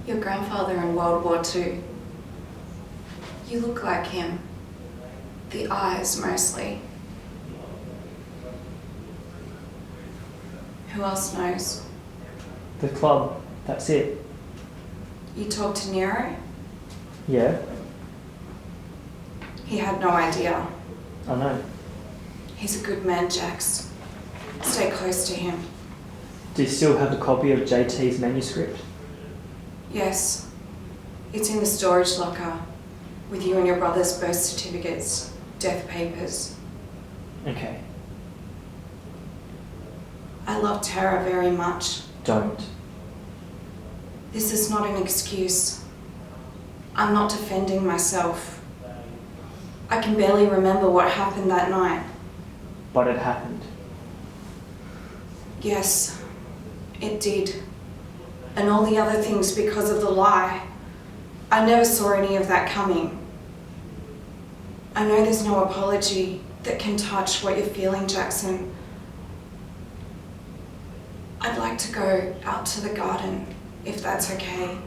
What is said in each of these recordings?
Your grandfather in World War II. You look like him. The eyes, mostly. Who else knows? The club, that's it. You talked to Nero? Yeah, He had no idea. I know. He's a good man, Jax. Stay close to him. Do you still have a copy of JT's manuscript? Yes. It's in the storage locker with you and your brother's birth certificates, death papers. Okay. I love Tara very much. Don't. This is not an excuse. I'm not defending myself. I can barely remember what happened that night. But it happened. Yes, it did. And all the other things because of the lie. I never saw any of that coming. I know there's no apology that can touch what you're feeling, Jackson. I'd like to go out to the garden, if that's okay.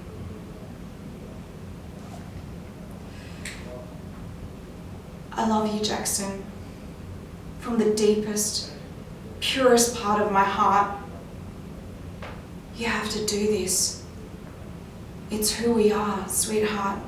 I love you, Jackson. From the deepest, purest part of my heart. You have to do this. It's who we are, sweetheart.